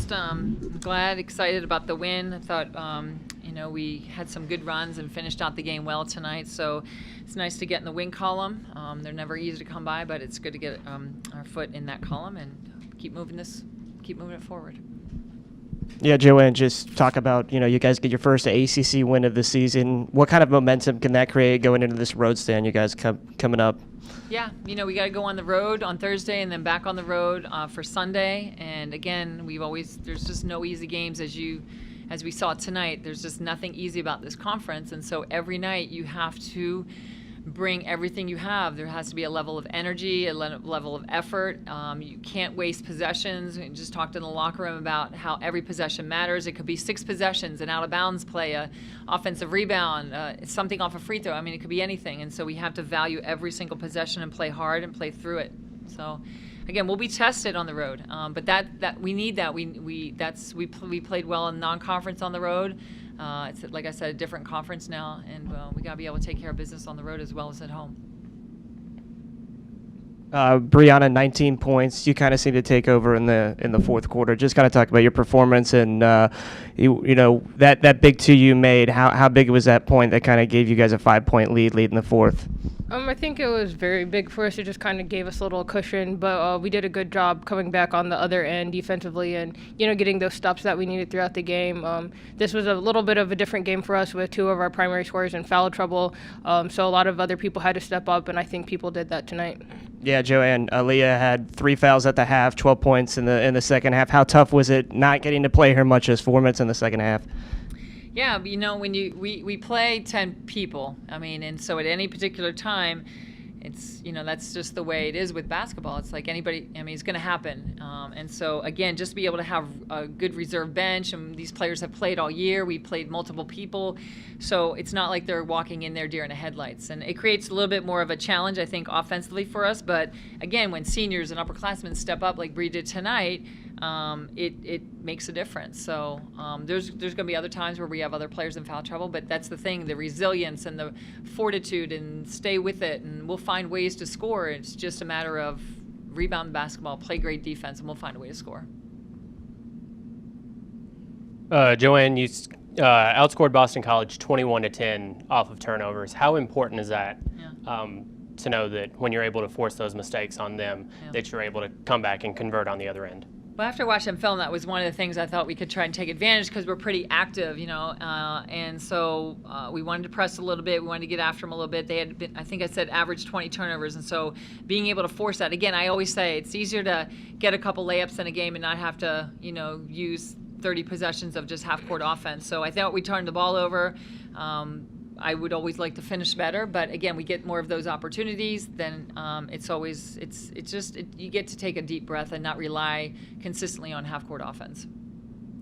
just glad, excited about the win. I thought, we had some good runs and finished out the game well tonight. So it's nice to get in the win column. They're never easy to come by, but it's good to get our foot in that column and keep moving it forward. Yeah, Joanne, just talk about, you guys get your first ACC win of the season. What kind of momentum can that create going into this road stand you guys coming up? Yeah, we got to go on the road on Thursday and then back on the road for Sunday. And again, there's just no easy games as we saw tonight. There's just nothing easy about this conference. And so every night you have to bring everything you have. There has to be a level of energy, a level of effort. You can't waste possessions. We just talked in the locker room about how every possession matters. It could be 6 possessions, an out-of-bounds play, a offensive rebound, something off a free throw. I mean, it could be anything. And so we have to value every single possession and play hard and play through it. So, again, we'll be tested on the road, but that we need that. We played well in non-conference on the road. It's, like I said, a different conference now, and we got to be able to take care of business on the road as well as at home. Breyana, 19 points. You kind of seem to take over in the fourth quarter. Just kind of talk about your performance and that big 2 you made. How big was that point that kind of gave you guys a 5-point lead in the fourth? I think it was very big for us. It just kind of gave us a little cushion, but we did a good job coming back on the other end defensively and, getting those stops that we needed throughout the game. This was a little bit of a different game for us with 2 of our primary scorers in foul trouble, so a lot of other people had to step up, and I think people did that tonight. Yeah, Joanne, Aaliyah had 3 fouls at the half, 12 points in the second half. How tough was it not getting to play her much as 4 minutes in the second half? Yeah, when we play 10 people, and so at any particular time, it's, that's just the way it is with basketball. It's like anybody, it's going to happen. And so, again, just to be able to have a good reserve bench, and these players have played all year. We played multiple people. So it's not like they're walking in there deer in the headlights. And it creates a little bit more of a challenge, I think, offensively for us. But, again, when seniors and upperclassmen step up like Bree did tonight, it makes a difference. So there's going to be other times where we have other players in foul trouble, but that's the thing, the resilience and the fortitude and stay with it, and we'll find ways to score. It's just a matter of rebound basketball, play great defense, and we'll find a way to score. Joanne, you outscored Boston College 21-10 off of turnovers. How important is that to know that when you're able to force those mistakes on them, that you're able to come back and convert on the other end? Well, after watching film, that was one of the things I thought we could try and take advantage because we're pretty active, and so we wanted to press a little bit. We wanted to get after them a little bit. They had been, I think I said, average 20 turnovers, and so being able to force that. Again, I always say it's easier to get a couple layups in a game and not have to, use 30 possessions of just half-court offense. So I thought we turned the ball over. I would always like to finish better, but again, we get more of those opportunities. Then you get to take a deep breath and not rely consistently on half-court offense.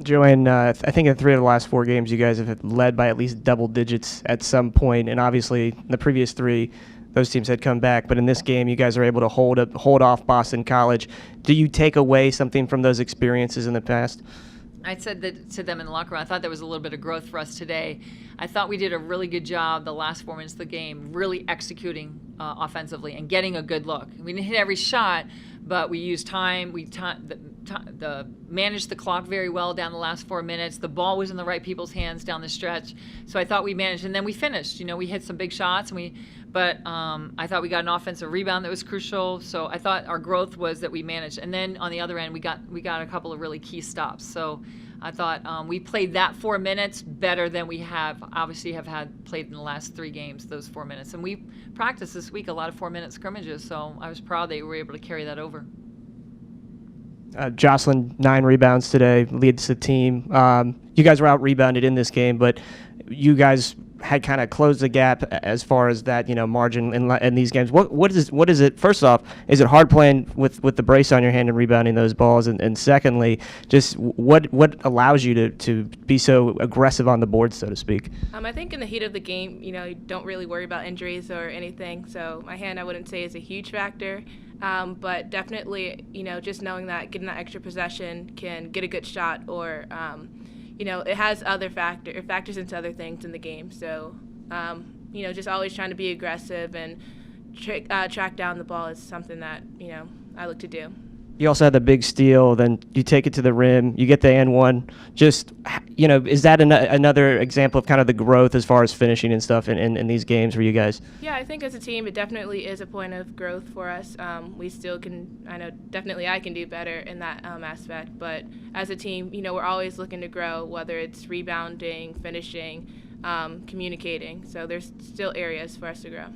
Joanne, I think in 3 of the last 4 games, you guys have led by at least double digits at some point, and obviously in the previous 3, those teams had come back. But in this game, you guys are able to hold off Boston College. Do you take away something from those experiences in the past? I said that to them in the locker room. I thought there was a little bit of growth for us today. I thought we did a really good job the last 4 minutes of the game, really executing offensively and getting a good look. We didn't hit every shot, but we used time. We managed the clock very well down the last 4 minutes. The ball was in the right people's hands down the stretch. So I thought we managed, and then we finished. We hit some big shots, but I thought we got an offensive rebound that was crucial. So I thought our growth was that we managed. And then on the other end, we got a couple of really key stops. So I thought we played that 4 minutes better than we have had played in the last 3 games, those 4 minutes. And we practiced this week a lot of 4-minute scrimmages, so I was proud they were able to carry that over. Jocelyn, 9 rebounds today, leads the team. You guys were out-rebounded in this game, but you guys had kind of closed the gap as far as that, margin in these games. What is it? First off, is it hard playing with the brace on your hand and rebounding those balls? And secondly, just what allows you to be so aggressive on the board, so to speak? I think in the heat of the game, you don't really worry about injuries or anything. So my hand, I wouldn't say is a huge factor. But definitely, just knowing that getting that extra possession can get a good shot or it has it factors into other things in the game. So, just always trying to be aggressive and track down the ball is something that, I look to do. You also had the big steal, then you take it to the rim, you get the and one. Just, is that another example of kind of the growth as far as finishing and stuff in these games for you guys? Yeah, I think as a team, it definitely is a point of growth for us. We still can, I know definitely I can do better in that aspect, but as a team, we're always looking to grow, whether it's rebounding, finishing, communicating. So there's still areas for us to grow.